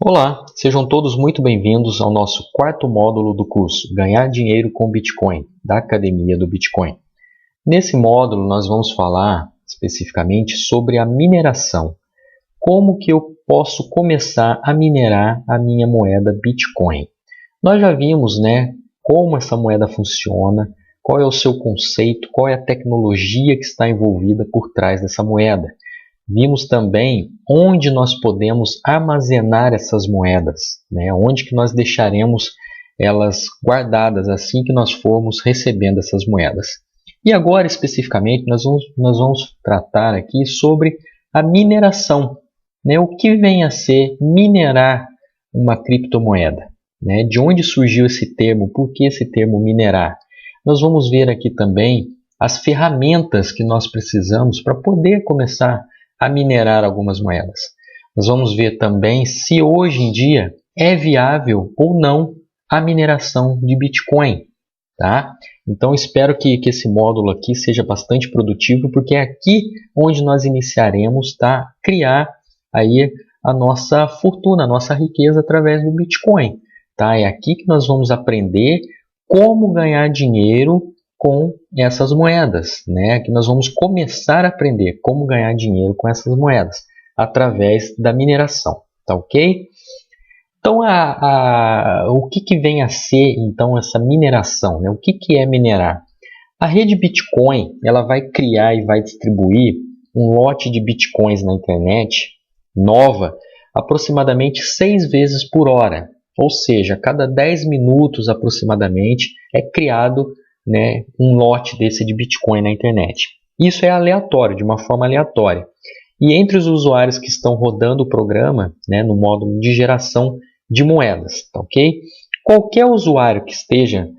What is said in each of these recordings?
Olá, sejam todos muito bem-vindos ao nosso quarto módulo do curso Ganhar Dinheiro com Bitcoin, da Academia do Bitcoin. Nesse módulo nós vamos falar especificamente sobre a mineração. Como que eu posso começar a minerar a minha moeda Bitcoin? Nós já vimos, como essa moeda funciona, qual é o seu conceito, qual é a tecnologia que está envolvida por trás dessa moeda. Vimos também onde nós podemos armazenar essas moedas, onde que nós deixaremos elas guardadas assim que nós formos recebendo essas moedas. E agora, especificamente, nós vamos tratar aqui sobre a mineração. O que vem a ser minerar uma criptomoeda? De onde surgiu esse termo? Por que esse termo minerar? Nós vamos ver aqui também as ferramentas que nós precisamos para poder começar a minerar algumas moedas. Nós vamos ver também se hoje em dia é viável ou não a mineração de Bitcoin. Tá? Então espero que esse módulo aqui seja bastante produtivo, porque é aqui onde nós iniciaremos a criar aí a nossa fortuna, a nossa riqueza através do Bitcoin. Tá? É aqui que nós vamos aprender como ganhar dinheiro com essas moedas, que nós vamos começar a aprender como ganhar dinheiro com essas moedas através da mineração, tá ok? Então, o que vem a ser então essa mineração? O que é minerar? A rede Bitcoin ela vai criar e vai distribuir um lote de Bitcoins na internet nova aproximadamente 6 vezes por hora, ou seja, a cada 10 minutos aproximadamente é criado um lote desse de Bitcoin na internet. Isso é aleatório, de uma forma aleatória. E entre os usuários que estão rodando o programa, no módulo de geração de moedas, tá ok? Qualquer usuário que esteja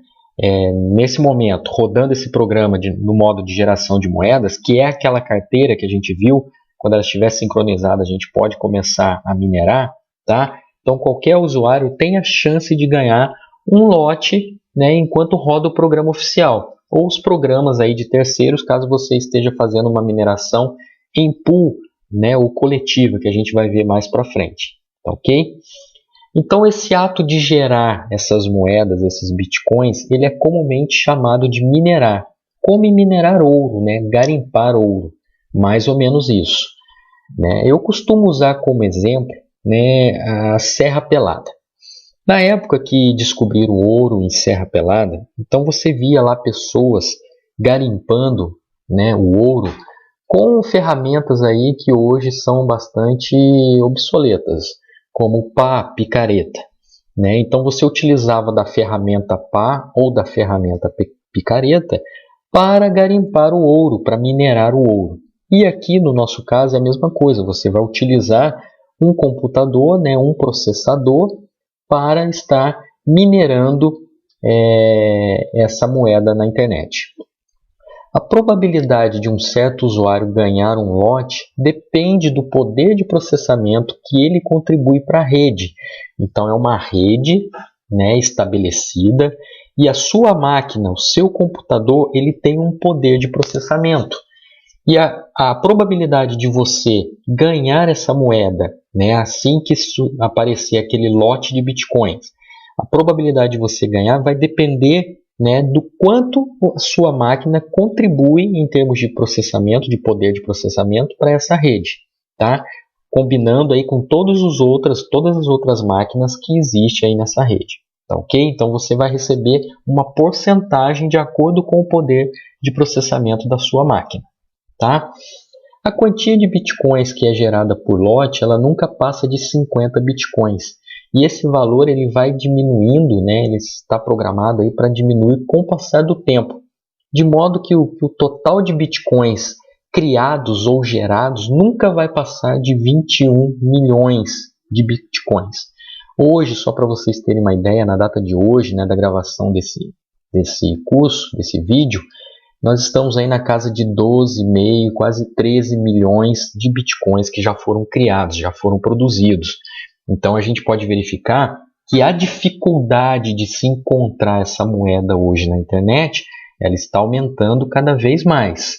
nesse momento rodando esse programa no modo de geração de moedas, que é aquela carteira que a gente viu, quando ela estiver sincronizada a gente pode começar a minerar, tá? Então qualquer usuário tem a chance de ganhar um lote enquanto roda o programa oficial, ou os programas aí de terceiros, caso você esteja fazendo uma mineração em pool, ou coletiva, que a gente vai ver mais para frente, tá ok? Então esse ato de gerar essas moedas, esses bitcoins, ele é comumente chamado de minerar, como minerar ouro, garimpar ouro, mais ou menos isso. Eu costumo usar como exemplo a Serra Pelada. Na época que descobriram o ouro em Serra Pelada, então você via lá pessoas garimpando o ouro com ferramentas aí que hoje são bastante obsoletas, como pá, picareta. Então você utilizava da ferramenta pá ou da ferramenta picareta para garimpar o ouro, para minerar o ouro. E aqui no nosso caso é a mesma coisa, você vai utilizar um computador, um processador, para estar minerando essa moeda na internet. A probabilidade de um certo usuário ganhar um lote depende do poder de processamento que ele contribui para a rede. Então é uma rede estabelecida e a sua máquina, o seu computador, ele tem um poder de processamento. E a probabilidade de você ganhar essa moeda, assim que aparecer aquele lote de bitcoins, a probabilidade de você ganhar vai depender do quanto a sua máquina contribui em termos de processamento, de poder de processamento para essa rede, tá? Combinando aí com todas as outras máquinas que existem aí nessa rede, tá ok? Então você vai receber uma porcentagem de acordo com o poder de processamento da sua máquina. Tá? A quantia de bitcoins que é gerada por lote, ela nunca passa de 50 bitcoins. E esse valor ele vai diminuindo, ele está programado para diminuir com o passar do tempo. De modo que o total de bitcoins criados ou gerados nunca vai passar de 21 milhões de bitcoins. Hoje, só para vocês terem uma ideia, na data de hoje, da gravação desse curso, desse vídeo, nós estamos aí na casa de 12,5, quase 13 milhões de bitcoins que já foram criados, já foram produzidos. Então a gente pode verificar que a dificuldade de se encontrar essa moeda hoje na internet, ela está aumentando cada vez mais.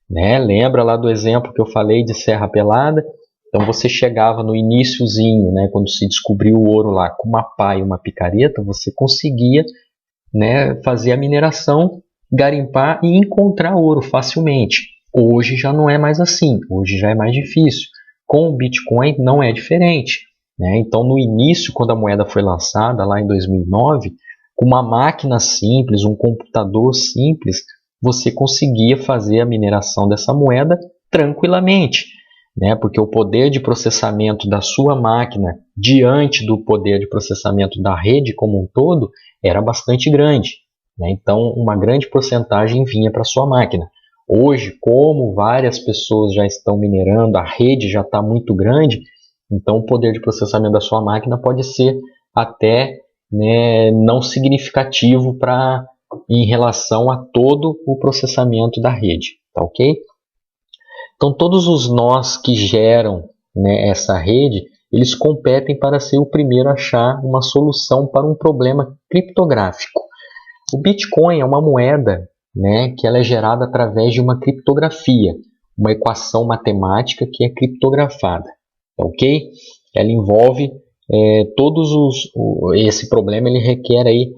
Lembra lá do exemplo que eu falei de Serra Pelada? Então você chegava no iniciozinho, né, quando se descobriu o ouro lá, com uma pá e uma picareta, você conseguia, né, fazer a mineração, garimpar e encontrar ouro facilmente. Hoje já não é mais assim, hoje já é mais difícil. Com o Bitcoin não é diferente, né? Então no início, quando a moeda foi lançada, lá em 2009, com uma máquina simples, um computador simples, você conseguia fazer a mineração dessa moeda tranquilamente, né? Porque o poder de processamento da sua máquina diante do poder de processamento da rede como um todo era bastante grande, né? Então uma grande porcentagem vinha para a sua máquina. Hoje, como várias pessoas já estão minerando, a rede já está muito grande, então o poder de processamento da sua máquina pode ser até, né, não significativo em relação a todo o processamento da rede, tá ok? Então todos os nós que geram, né, essa rede, eles competem para ser o primeiro a achar uma solução para um problema criptográfico. O Bitcoin é uma moeda, né, que ela é gerada através de uma criptografia, uma equação matemática que é criptografada, ok? Ela envolve esse problema, ele requer aí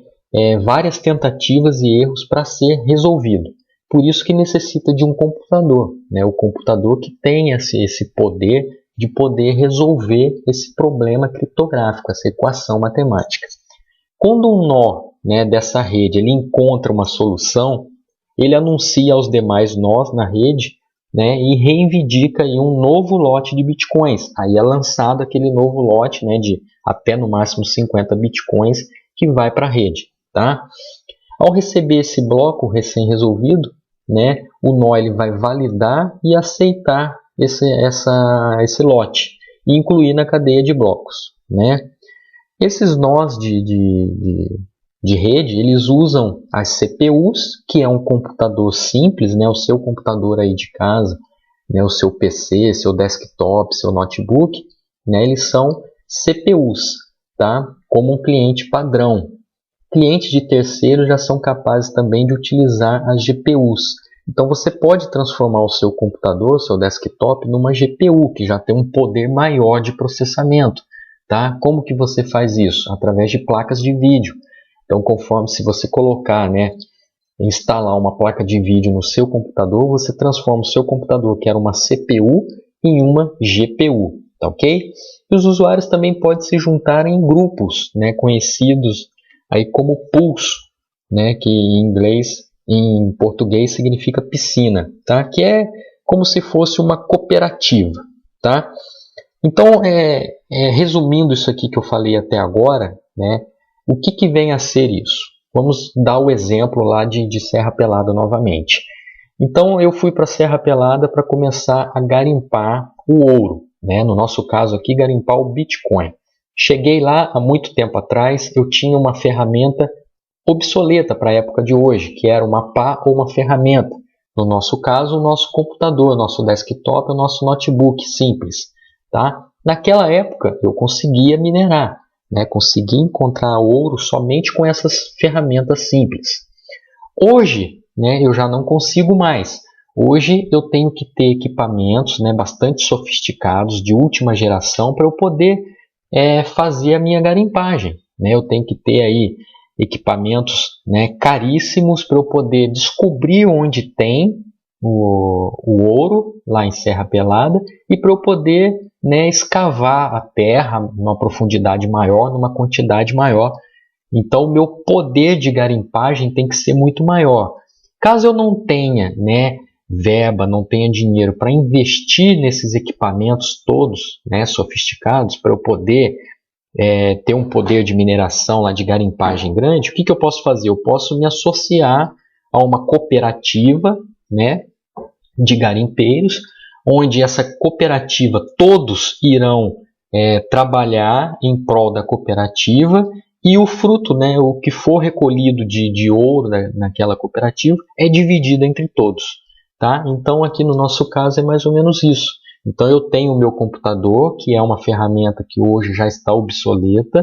várias tentativas e erros para ser resolvido. Por isso que necessita de um computador, né? O computador que tem esse poder de poder resolver esse problema criptográfico, essa equação matemática. Quando um nó, né, dessa rede ele encontra uma solução, ele anuncia aos demais nós na rede, né, e reivindica aí um novo lote de bitcoins. Aí é lançado aquele novo lote, né, de até no máximo 50 bitcoins que vai para a rede. Tá? Ao receber esse bloco recém-resolvido, né, o nó ele vai validar e aceitar esse lote e incluir na cadeia de blocos. Né? Esses nós de rede, eles usam as CPUs, que é um computador simples, né, o seu computador aí de casa, né, o seu PC, seu desktop, seu notebook, né, eles são CPUs, tá? Como um cliente padrão. Clientes de terceiros já são capazes também de utilizar as GPUs. Então você pode transformar o seu computador, seu desktop, numa GPU, que já tem um poder maior de processamento. Tá? Como que você faz isso? Através de placas de vídeo. Então, conforme se você colocar, né, instalar uma placa de vídeo no seu computador, você transforma o seu computador, que era uma CPU, em uma GPU. Tá ok? E os usuários também podem se juntar em grupos, né, conhecidos aí como pools, né, que em português significa piscina, tá? Que é como se fosse uma cooperativa, tá? Então, resumindo isso aqui que eu falei até agora, né, o que vem a ser isso? Vamos dar o exemplo lá de Serra Pelada novamente. Então, eu fui para Serra Pelada para começar a garimpar o ouro, né? No nosso caso aqui, garimpar o Bitcoin. Cheguei lá há muito tempo atrás, eu tinha uma ferramenta obsoleta para a época de hoje, que era uma pá ou uma ferramenta. No nosso caso, o nosso computador, o nosso desktop, o nosso notebook simples. Tá? Naquela época, eu conseguia minerar, né? Conseguia encontrar ouro somente com essas ferramentas simples. Hoje, né, eu já não consigo mais. Hoje eu tenho que ter equipamentos, né, bastante sofisticados, de última geração, para eu poder fazer a minha garimpagem. Né? Eu tenho que ter aí equipamentos, né, caríssimos para eu poder descobrir onde tem o ouro lá em Serra Pelada e para eu poder, né, escavar a terra numa profundidade maior, numa quantidade maior. Então o meu poder de garimpagem tem que ser muito maior. Caso eu não tenha, né, verba, não tenha dinheiro para investir nesses equipamentos todos, né, sofisticados, para eu poder ter um poder de mineração lá de garimpagem grande, o que eu posso fazer? Eu posso me associar a uma cooperativa, né, de garimpeiros, onde essa cooperativa todos irão trabalhar em prol da cooperativa e o fruto, né, o que for recolhido de ouro naquela cooperativa é dividido entre todos. Tá? Então aqui no nosso caso é mais ou menos isso. Então eu tenho o meu computador, que é uma ferramenta que hoje já está obsoleta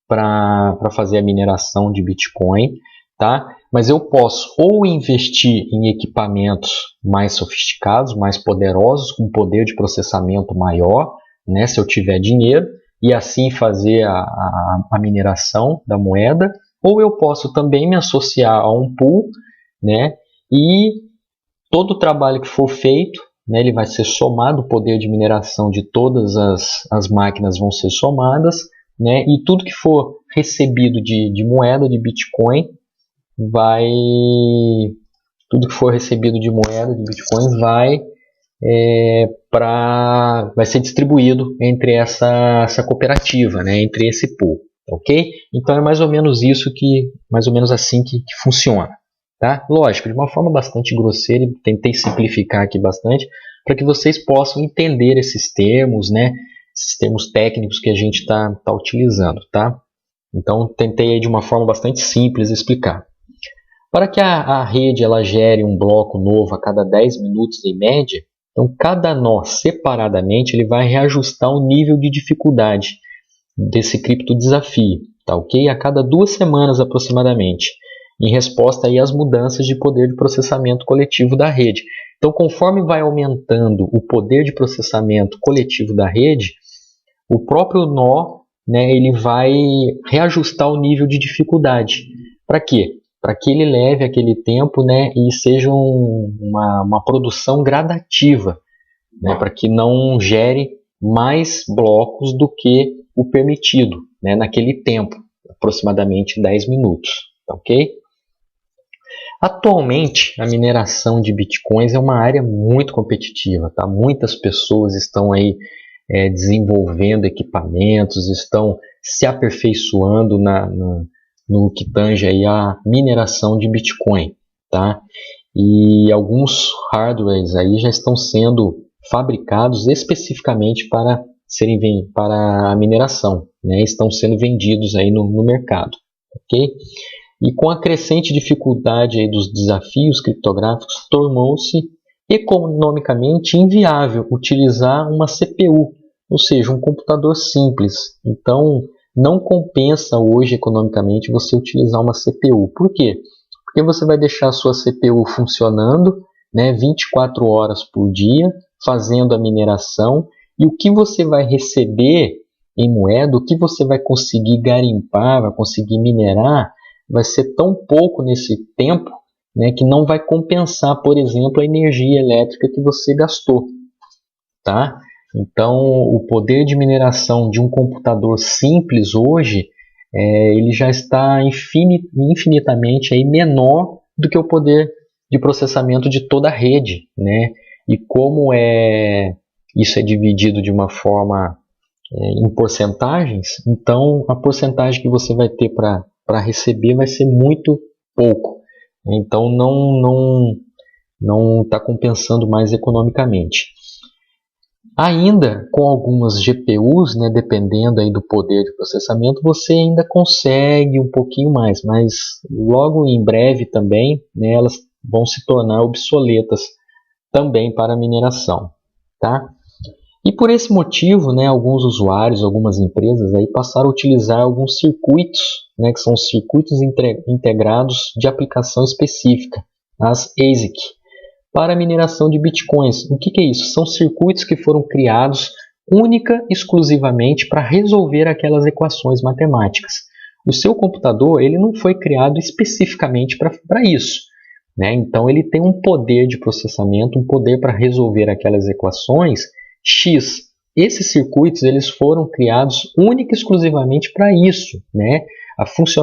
para fazer a mineração de Bitcoin, tá? Mas eu posso ou investir em equipamentos mais sofisticados, mais poderosos, com poder de processamento maior, né, se eu tiver dinheiro, e assim fazer a mineração da moeda, ou eu posso também me associar a um pool, né, e todo o trabalho que for feito, né, ele vai ser somado, o poder de mineração de todas as máquinas vão ser somadas, né, e tudo que for recebido de moeda, de Bitcoin, vai ser distribuído entre essa cooperativa, né, entre esse pool, ok? Então é mais ou menos mais ou menos assim que funciona, tá? Lógico, de uma forma bastante grosseira, tentei simplificar aqui bastante para que vocês possam entender esses termos, né, esses termos técnicos que a gente está utilizando, tá? Então tentei de uma forma bastante simples explicar. Para que a rede ela gere um bloco novo a cada 10 minutos em média, então cada nó separadamente ele vai reajustar o nível de dificuldade desse criptodesafio, tá ok? A cada 2 semanas aproximadamente, em resposta aí às mudanças de poder de processamento coletivo da rede. Então, conforme vai aumentando o poder de processamento coletivo da rede, o próprio nó, né, ele vai reajustar o nível de dificuldade. Para quê? Para que ele leve aquele tempo, né, e seja uma produção gradativa, né, para que não gere mais blocos do que o permitido, né, naquele tempo, aproximadamente 10 minutos. Tá, ok? Atualmente, a mineração de bitcoins é uma área muito competitiva. Tá? Muitas pessoas estão aí desenvolvendo equipamentos, estão se aperfeiçoando no que tange aí a mineração de Bitcoin, tá? E alguns hardwares aí já estão sendo fabricados especificamente para a mineração, né? Estão sendo vendidos aí no mercado, ok? E com a crescente dificuldade aí dos desafios criptográficos, tornou-se economicamente inviável utilizar uma CPU, ou seja, um computador simples. Então, não compensa hoje economicamente você utilizar uma CPU. Por quê? Porque você vai deixar a sua CPU funcionando, né, 24 horas por dia, fazendo a mineração, e o que você vai receber em moeda, o que você vai conseguir garimpar, vai conseguir minerar, vai ser tão pouco nesse tempo, né, que não vai compensar, por exemplo, a energia elétrica que você gastou. Tá? Então, o poder de mineração de um computador simples hoje, ele já está infinitamente aí menor do que o poder de processamento de toda a rede, né? E como isso é dividido de uma forma em porcentagens, então a porcentagem que você vai ter para receber vai ser muito pouco. Então, não está compensando mais economicamente. Ainda com algumas GPUs, né, dependendo aí do poder de processamento, você ainda consegue um pouquinho mais, mas logo em breve também, né, elas vão se tornar obsoletas também para a mineração. Tá? E por esse motivo, né, alguns usuários, algumas empresas aí passaram a utilizar alguns circuitos, né, que são os circuitos integrados de aplicação específica, as ASIC, para a mineração de bitcoins. O que é isso? São circuitos que foram criados única e exclusivamente para resolver aquelas equações matemáticas. O seu computador ele não foi criado especificamente para isso, né? Então ele tem um poder de processamento, um poder para resolver aquelas equações X. Esses circuitos eles foram criados única e exclusivamente para isso, né?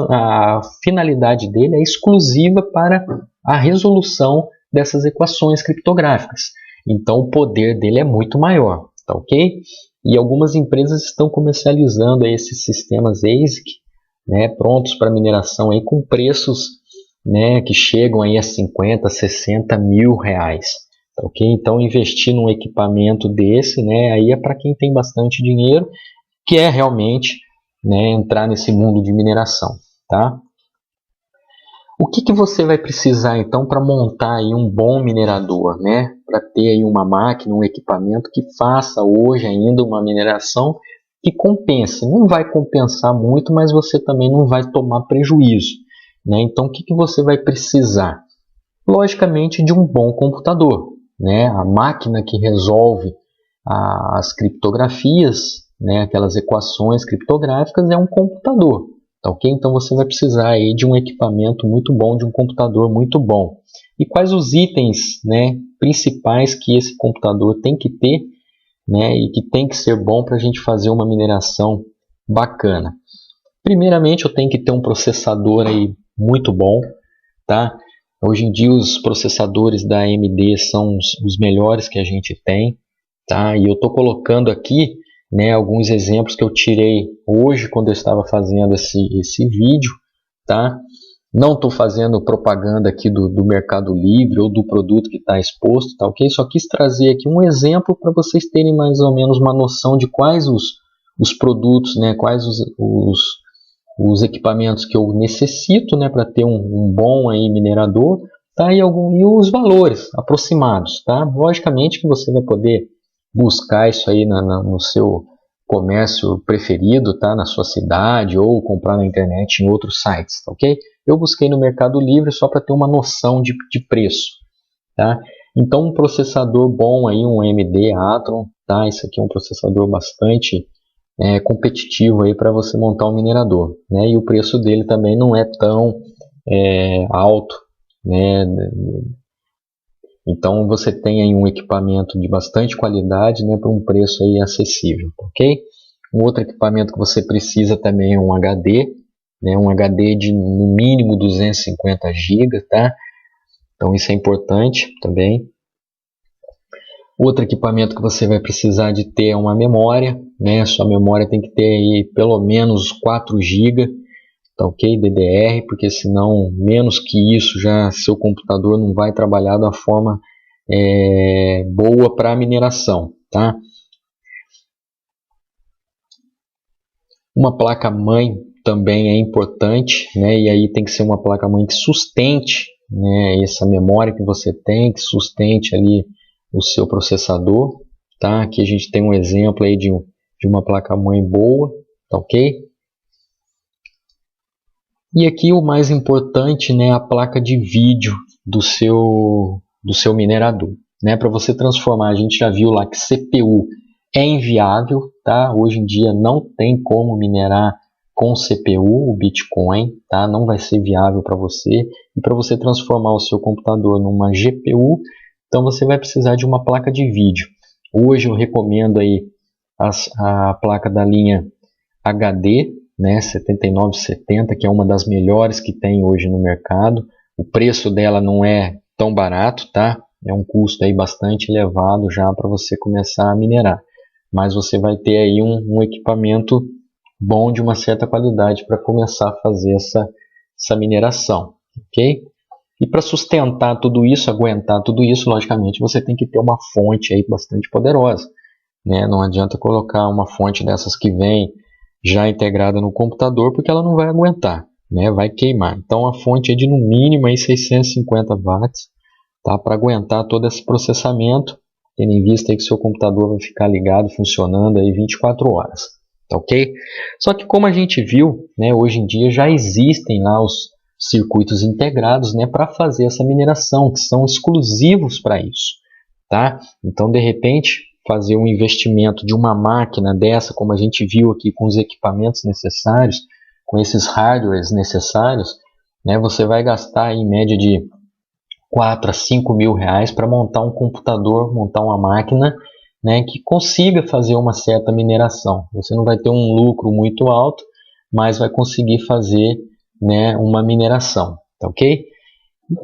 A finalidade dele é exclusiva para a resolução dessas equações criptográficas. Então o poder dele é muito maior, tá ok? E algumas empresas estão comercializando esses sistemas ASIC, né, prontos para mineração aí com preços, né, que chegam aí a 50, 60 mil reais. Tá ok? Então investir num equipamento desse, né, aí é para quem tem bastante dinheiro, que é realmente, né, entrar nesse mundo de mineração, tá? O que você vai precisar então para montar aí um bom minerador, né? Para ter aí uma máquina, um equipamento que faça hoje ainda uma mineração que compense. Não vai compensar muito, mas você também não vai tomar prejuízo, né? Então o que você vai precisar? Logicamente de um bom computador, né? A máquina que resolve as criptografias, né, aquelas equações criptográficas, é um computador. Tá, ok? Então você vai precisar aí de um equipamento muito bom, de um computador muito bom. E quais os itens, né, principais que esse computador tem que ter, né, e que tem que ser bom para a gente fazer uma mineração bacana? Primeiramente, eu tenho que ter um processador aí muito bom, tá? Hoje em dia os processadores da AMD são os melhores que a gente tem, tá? E eu estou colocando aqui, né, alguns exemplos que eu tirei hoje quando eu estava fazendo esse vídeo, tá? Não estou fazendo propaganda aqui do Mercado Livre ou do produto que está exposto, tá ok? Só quis trazer aqui um exemplo para vocês terem mais ou menos uma noção de quais os produtos, né, quais os equipamentos que eu necessito, né, para ter um bom aí minerador, tá? E os valores aproximados, tá? Logicamente que você vai poder buscar isso aí no seu comércio preferido, tá? Na sua cidade, ou comprar na internet em outros sites, tá ok? Eu busquei no Mercado Livre só para ter uma noção de preço, tá? Então um processador bom aí, um AMD Athlon, tá? Isso aqui é um processador bastante competitivo aí para você montar um minerador, né? E o preço dele também não é tão alto, né? Então você tem aí um equipamento de bastante qualidade, né, por um preço aí acessível, ok? Um outro equipamento que você precisa também é um HD, né, um HD de no mínimo 250 GB, tá? Então isso é importante também. Outro equipamento que você vai precisar de ter é uma memória, né? Sua memória tem que ter aí pelo menos 4 GB, tá ok? DDR, porque senão menos que isso já seu computador não vai trabalhar da forma boa para mineração, tá? Uma placa-mãe também é importante, né? E aí tem que ser uma placa-mãe que sustente, né, essa memória que você tem, que sustente ali o seu processador, tá? Aqui a gente tem um exemplo aí de uma placa-mãe boa, tá ok? E aqui o mais importante, né, a placa de vídeo do seu minerador, né? Para você transformar, a gente já viu lá que CPU é inviável, tá? Hoje em dia não tem como minerar com CPU o Bitcoin, tá? Não vai ser viável para você. E para você transformar o seu computador numa GPU, então você vai precisar de uma placa de vídeo. Hoje eu recomendo aí a placa da linha HD, né, 7970, que é uma das melhores que tem hoje no mercado. O preço dela não é tão barato, tá? É um custo aí bastante elevado já para você começar a minerar. Mas você vai ter aí um equipamento bom de uma certa qualidade para começar a fazer essa mineração, ok? E para sustentar tudo isso, aguentar tudo isso, logicamente você tem que ter uma fonte aí bastante poderosa, né? Não adianta colocar uma fonte dessas que vem já integrada no computador, porque ela não vai aguentar, né? Vai queimar. Então a fonte é de no mínimo aí 650 watts, tá? Para aguentar todo esse processamento, tendo em vista aí que seu computador vai ficar ligado, funcionando aí 24 horas, tá ok? Só que como a gente viu, né, hoje em dia já existem lá os circuitos integrados, né, para fazer essa mineração, que são exclusivos para isso, tá? Então de repente fazer um investimento de uma máquina dessa, como a gente viu aqui, com os equipamentos necessários, com esses hardwares necessários, né, você vai gastar em média de 4 a 5 mil reais para montar um computador, montar uma máquina, né, que consiga fazer uma certa mineração. Você não vai ter um lucro muito alto, mas vai conseguir fazer, né, uma mineração, tá ok?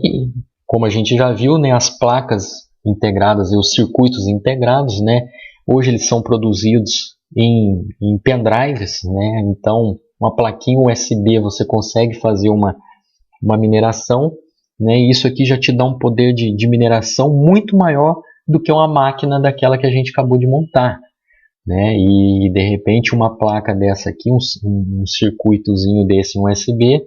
E, como a gente já viu, né, as placas integradas e os circuitos integrados, né, hoje eles são produzidos em pendrives, né, então uma plaquinha USB você consegue fazer uma mineração, né, e isso aqui já te dá um poder de mineração muito maior do que uma máquina daquela que a gente acabou de montar, né, e de repente uma placa dessa aqui, um circuitozinho desse, um USB,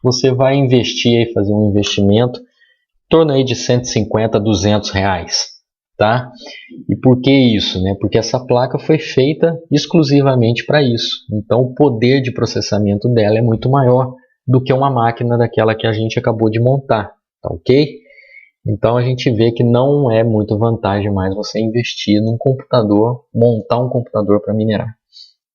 você vai investir aí, fazer um investimento em torno aí de 150 a 200 reais, tá? E por que isso, né? Porque essa placa foi feita exclusivamente para isso. Então o poder de processamento dela é muito maior do que uma máquina daquela que a gente acabou de montar, tá ok? Então a gente vê que não é muito vantagem mais você investir num computador, montar um computador para minerar.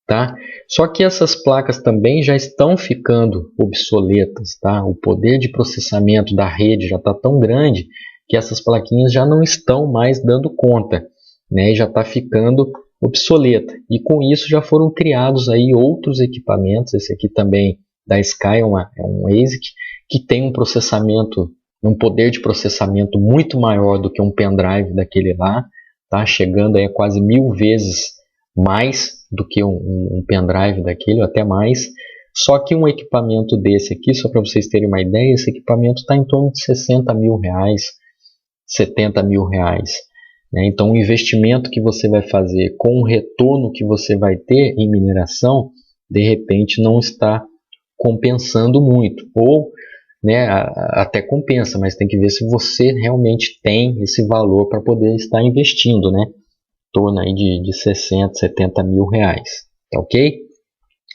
Tá? Só que essas placas também já estão ficando obsoletas, tá? O poder de processamento da rede já está tão grande que essas plaquinhas já não estão mais dando conta, né? Já está ficando obsoleta. E com isso já foram criados aí outros equipamentos. Esse aqui também da Sky é um ASIC que tem um processamento, um poder de processamento muito maior do que um pendrive daquele lá, tá? Chegando aí a quase 1000 vezes mais do que um pendrive daquele, ou até mais. Só que um equipamento desse aqui, só para vocês terem uma ideia, esse equipamento está em torno de 60 mil reais, 70 mil reais. Né? Então, o investimento que você vai fazer com o retorno que você vai ter em mineração, de repente não está compensando muito. Ou, né, até compensa, mas tem que ver se você realmente tem esse valor para poder estar investindo, né? Torno aí de 60, 70 mil reais, tá ok?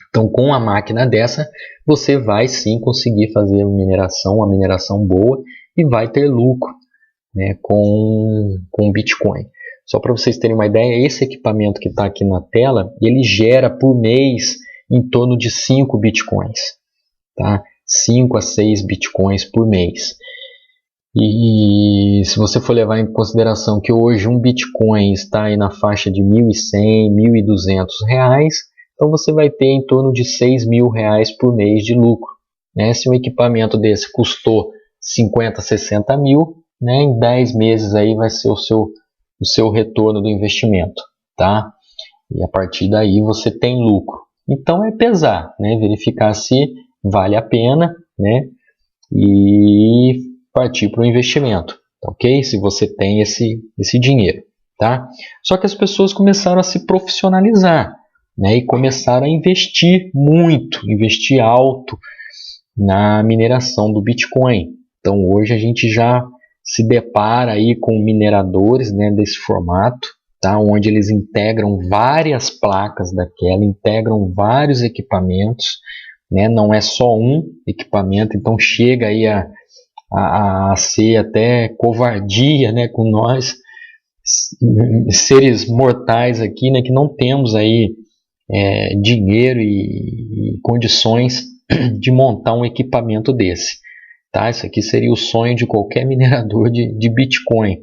Então, com a máquina dessa, você vai sim conseguir fazer uma mineração boa e vai ter lucro, né, com Bitcoin. Só para vocês terem uma ideia, esse equipamento que está aqui na tela, ele gera por mês em torno de 5 Bitcoins, tá? 5 a 6 Bitcoins por mês. E se você for levar em consideração que hoje um Bitcoin está aí na faixa de 1.100, 1.200 reais, então você vai ter em torno de 6 mil reais por mês de lucro. Né? Se um equipamento desse custou 50, 60 mil, né, em 10 meses aí vai ser o seu retorno do investimento. Tá? E a partir daí você tem lucro. Então é pesar, né? Verificar se vale a pena, né? E partir para o investimento, tá ok? Se você tem esse dinheiro, tá? Só que as pessoas começaram a se profissionalizar, né? E começaram a investir muito, investir alto na mineração do Bitcoin. Então hoje a gente já se depara aí com mineradores, né, desse formato, tá? Onde eles integram várias placas daquela, integram vários equipamentos, né? Não é só um equipamento, então chega aí a ser até covardia, né, com nós seres mortais aqui, né, que não temos aí dinheiro e condições de montar um equipamento desse, tá? Isso aqui seria o sonho de qualquer minerador de Bitcoin,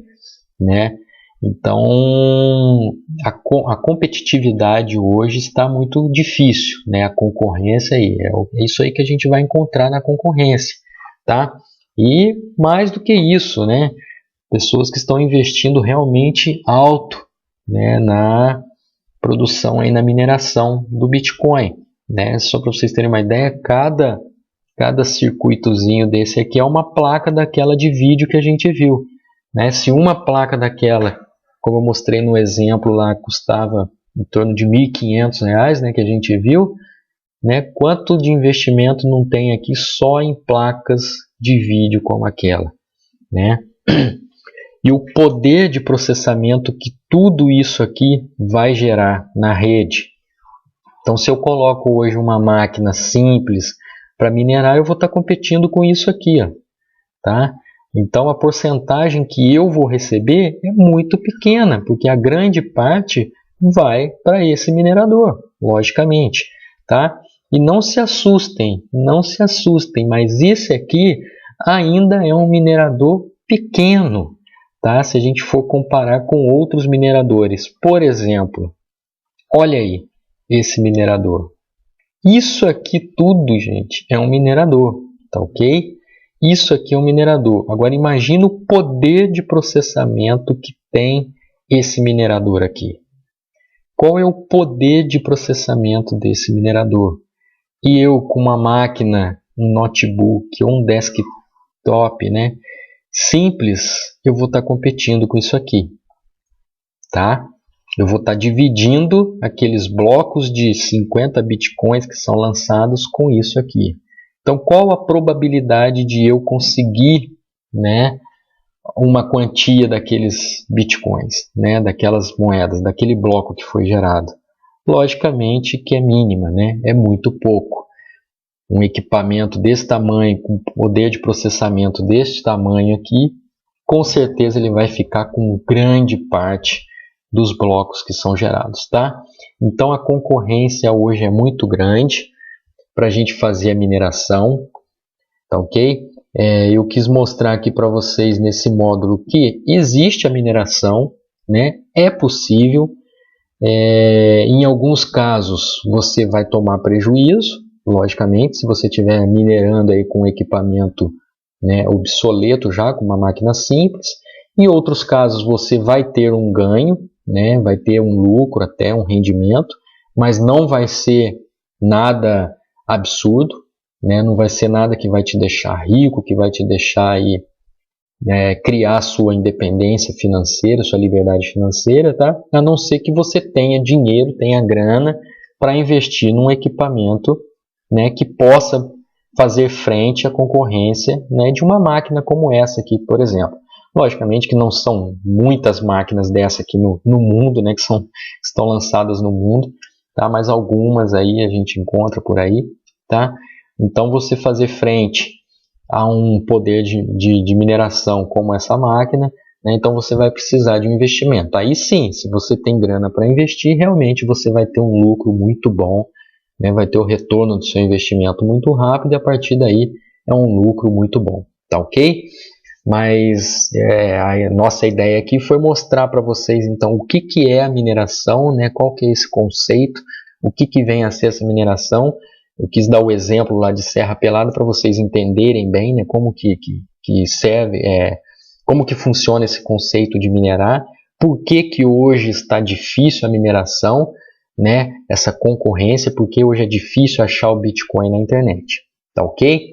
né? Então a competitividade hoje está muito difícil, né? A concorrência aí é isso aí que a gente vai encontrar na concorrência, tá? E mais do que isso, né? Pessoas que estão investindo realmente alto, né, na produção aí, na mineração do Bitcoin, né? Só para vocês terem uma ideia, cada circuitozinho desse aqui é uma placa daquela de vídeo que a gente viu, né? Se uma placa daquela, como eu mostrei no exemplo lá, custava em torno de R$1.500, né, que a gente viu, né? Quanto de investimento não tem aqui só em placas de vídeo como aquela, né? E o poder de processamento que tudo isso aqui vai gerar na rede. Então, se eu coloco hoje uma máquina simples para minerar, eu vou estar competindo com isso aqui, ó, tá? Então, a porcentagem que eu vou receber é muito pequena, porque a grande parte vai para esse minerador, logicamente, tá? E não se assustem, mas esse aqui ainda é um minerador pequeno, tá? Se a gente for comparar com outros mineradores. Por exemplo, olha aí esse minerador. Isso aqui tudo, gente, é um minerador, tá ok? Isso aqui é um minerador. Agora imagina o poder de processamento que tem esse minerador aqui. Qual é o poder de processamento desse minerador? E eu com uma máquina, um notebook ou um desktop, né, simples, eu vou estar competindo com isso aqui, tá? Eu vou estar dividindo aqueles blocos de 50 bitcoins que são lançados com isso aqui. Então, qual a probabilidade de eu conseguir, né, uma quantia daqueles bitcoins, né, daquelas moedas, daquele bloco que foi gerado? Logicamente que é mínima, né? É muito pouco. Um equipamento desse tamanho, com poder de processamento desse tamanho aqui, com certeza ele vai ficar com grande parte dos blocos que são gerados, tá? Então a concorrência hoje é muito grande para a gente fazer a mineração, tá ok? Eu quis mostrar aqui para vocês nesse módulo que existe a mineração, né? É possível. Em alguns casos você vai tomar prejuízo, logicamente, se você estiver minerando aí com equipamento, né, obsoleto já, com uma máquina simples. Em outros casos você vai ter um ganho, né, vai ter um lucro, até um rendimento, mas não vai ser nada absurdo, né, não vai ser nada que vai te deixar rico, que vai te deixar aí, criar sua independência financeira, sua liberdade financeira, tá? A não ser que você tenha dinheiro, tenha grana para investir num equipamento, né, que possa fazer frente à concorrência, né, de uma máquina como essa aqui, por exemplo. Logicamente que não são muitas máquinas dessa aqui no mundo, né, que estão lançadas no mundo, tá? Mas algumas aí a gente encontra por aí, tá? Então você fazer frente a um poder de mineração como essa máquina, né, então você vai precisar de um investimento. Aí sim, se você tem grana para investir, realmente você vai ter um lucro muito bom, né, vai ter o retorno do seu investimento muito rápido e a partir daí é um lucro muito bom, tá ok? Mas a nossa ideia aqui foi mostrar para vocês então o que é a mineração, né, qual que é esse conceito, o que vem a ser essa mineração. Eu quis dar o exemplo lá de Serra Pelada para vocês entenderem bem, né, como que serve, como que funciona esse conceito de minerar, por que hoje está difícil a mineração, né, essa concorrência, porque hoje é difícil achar o Bitcoin na internet, tá ok?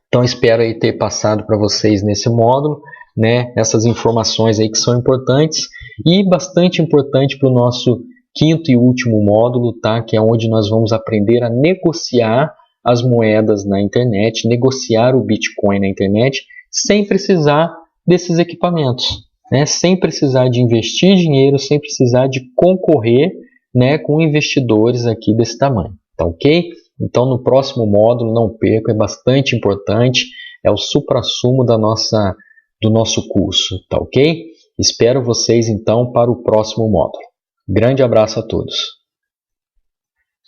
Então espero aí ter passado para vocês nesse módulo, né, essas informações aí que são importantes e bastante importante para o nosso quinto e último módulo, tá? Que é onde nós vamos aprender a negociar as moedas na internet, negociar o Bitcoin na internet, sem precisar desses equipamentos, né? Sem precisar de investir dinheiro, sem precisar de concorrer, né, com investidores aqui desse tamanho, tá ok? Então no próximo módulo, não perca, é bastante importante, é o suprassumo do nosso curso, tá ok? Espero vocês então para o próximo módulo. Grande abraço a todos.